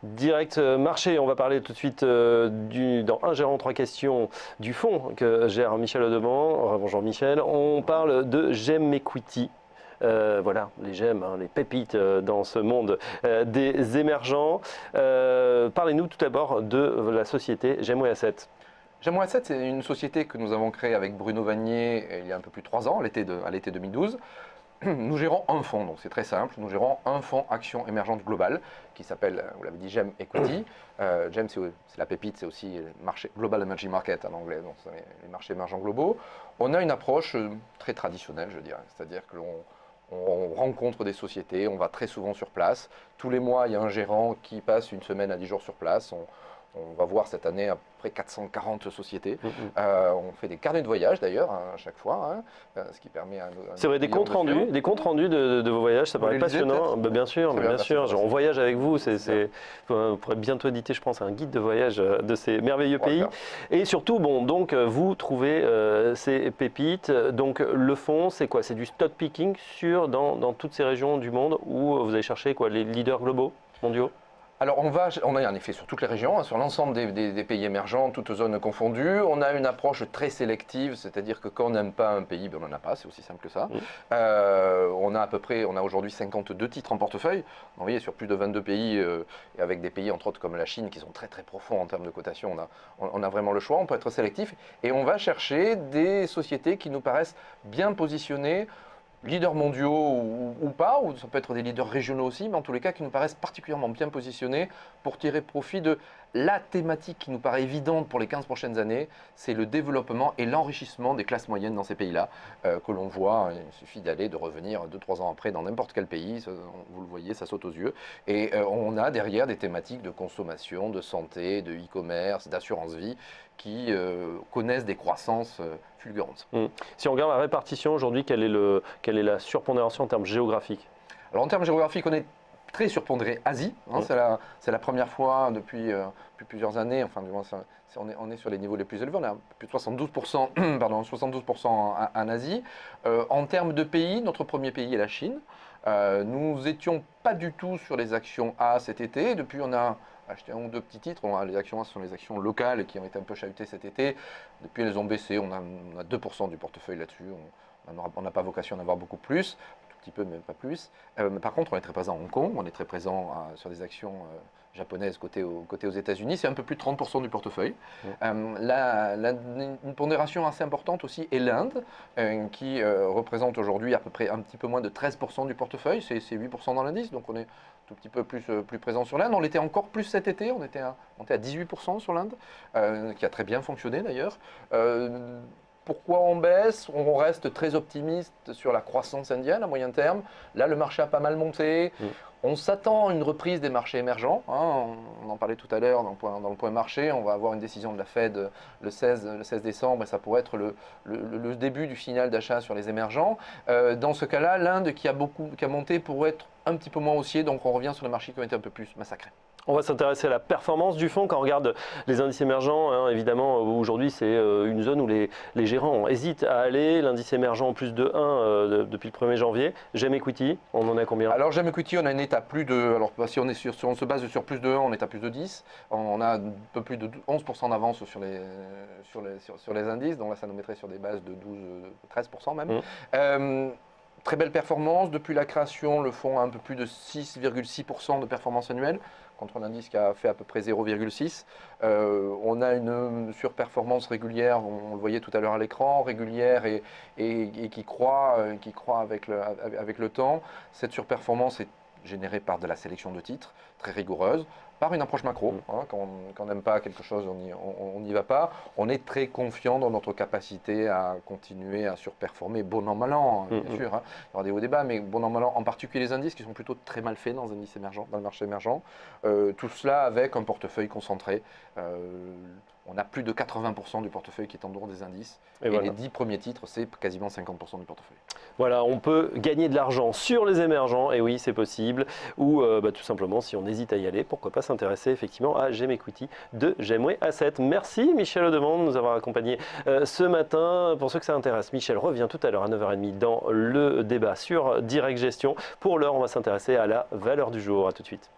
Direct marché, on va parler tout de suite dans Un gérant, trois questions du fonds que gère Michel Audemand. Bonjour Michel, on parle de GEM Equity. Voilà, les gemmes, les pépites dans ce monde des émergents. Parlez-nous tout d'abord de la société Gemway Asset. Gemway Asset, c'est une société que nous avons créée avec Bruno Vanier il y a un peu plus de 3 ans, à l'été 2012. Nous gérons un fonds, donc c'est très simple. Nous gérons un fonds action émergente globale qui s'appelle, vous l'avez dit, GEM Equity. GEM, c'est la pépite, c'est aussi le marché Global Emerging Market en anglais, donc c'est les marchés émergents globaux. On a une approche très traditionnelle, je dirais, c'est-à-dire que on rencontre des sociétés, on va très souvent sur place. Tous les mois, il y a un gérant qui passe une semaine à 10 jours sur place. On va voir cette année à peu près 440 sociétés. On fait des carnets de voyage d'ailleurs à chaque fois, ce qui permet à nos. C'est vrai, des comptes rendus de vos voyages, ça paraît passionnant. Bien sûr, on voyage avec vous. On pourrait bientôt éditer, je pense, un guide de voyage de ces merveilleux pays. Et surtout, donc vous trouvez ces pépites. Donc le fonds, c'est quoi? C'est du stock picking dans toutes ces régions du monde où vous allez chercher quoi, les leaders globaux, mondiaux? Alors on a en effet sur toutes les régions, sur l'ensemble des pays émergents, toutes zones confondues. On a une approche très sélective, c'est-à-dire que quand on n'aime pas un pays, on n'en a pas, c'est aussi simple que ça. On a aujourd'hui 52 titres en portefeuille. Vous voyez, sur plus de 22 pays, et avec des pays entre autres comme la Chine qui sont très très profonds en termes de cotation, on a vraiment le choix, on peut être sélectif. Et on va chercher des sociétés qui nous paraissent bien positionnées, leaders mondiaux ou pas, ou ça peut être des leaders régionaux aussi, mais en tous les cas qui nous paraissent particulièrement bien positionnés pour tirer profit de la thématique qui nous paraît évidente pour les 15 prochaines années, c'est le développement et l'enrichissement des classes moyennes dans ces pays-là, que l'on voit, il suffit de revenir 2-3 ans après dans n'importe quel pays, vous le voyez, ça saute aux yeux, et on a derrière des thématiques de consommation, de santé, de e-commerce, d'assurance vie, qui connaissent des croissances fulgurantes. Si on regarde la répartition aujourd'hui, quelle est la surpondération en termes géographiques? Alors en termes géographiques, on est très surpondéré Asie. C'est la première fois depuis plusieurs années, enfin du moins on est sur les niveaux les plus élevés, on a plus de 72%, pardon, 72% en Asie. En termes de pays, notre premier pays est la Chine. Nous étions pas du tout sur les actions A cet été. Depuis, on a acheté un ou deux petits titres. Les actions A, ce sont les actions locales qui ont été un peu chahutées cet été. Depuis, elles ont baissé. On a 2% du portefeuille là-dessus. On n'a pas vocation d'en avoir beaucoup plus, un tout petit peu, mais pas plus. Par contre, on est très présent à Hong Kong. On est très présent sur des actions japonaises côté aux États-Unis. C'est un peu plus de 30% du portefeuille. Une pondération assez importante aussi est l'Inde, qui représente aujourd'hui à peu près un petit peu moins de 13% du portefeuille. C'est 8% dans l'indice, donc on est un tout petit peu plus présent sur l'Inde. On l'était encore plus cet été, on était à 18% sur l'Inde, qui a très bien fonctionné d'ailleurs. Pourquoi on baisse? On reste très optimiste sur la croissance indienne à moyen terme. Là, le marché a pas mal monté. On s'attend à une reprise des marchés émergents. On en parlait tout à l'heure dans le point marché. On va avoir une décision de la Fed le 16 décembre et ça pourrait être le début du signal d'achat sur les émergents. Dans ce cas-là, l'Inde qui a monté pourrait être un petit peu moins haussier. Donc on revient sur les marchés qui ont été un peu plus massacrés. On va s'intéresser à la performance du fonds. Quand on regarde les indices émergents, évidemment, aujourd'hui, c'est une zone où les gérants hésitent à aller. L'indice émergent en plus de 1 depuis le 1er janvier. GEM Equity, on en a combien? Alors, GEM Equity, on a une étape à plus de. Alors, si on se base sur plus de 1, on est à plus de 10. On a un peu plus de 11% d'avance sur les indices. Donc là, ça nous mettrait sur des bases de 12-13% même. Très belle performance. Depuis la création, le fonds a un peu plus de 6,6% de performance annuelle, contre un indice qui a fait à peu près 0,6. On a une surperformance régulière, on le voyait tout à l'heure à l'écran, régulière et qui croît avec le temps. Cette surperformance est générée par de la sélection de titres très rigoureuse, par une approche macro. Quand on n'aime pas quelque chose, on n'y va pas. On est très confiant dans notre capacité à continuer à surperformer, bon an, mal an, bien sûr. Il y aura des hauts débats, mais bon an, mal an, en particulier les indices qui sont plutôt très mal faits dans les indices émergents, dans le marché émergent. Tout cela avec un portefeuille concentré. On a plus de 80% du portefeuille qui est en dehors des indices. Et voilà. Les 10 premiers titres, c'est quasiment 50% du portefeuille. Voilà, on peut gagner de l'argent sur les émergents, et oui, c'est possible. Ou tout simplement, si on hésite à y aller, pourquoi pas s'intéresser effectivement à GEM Equity de Gemway Asset. Merci Michel Audemand de nous avoir accompagnés ce matin. Pour ceux que ça intéresse, Michel revient tout à l'heure à 9h30 dans le débat sur Direct Gestion. Pour l'heure, on va s'intéresser à la valeur du jour. À tout de suite.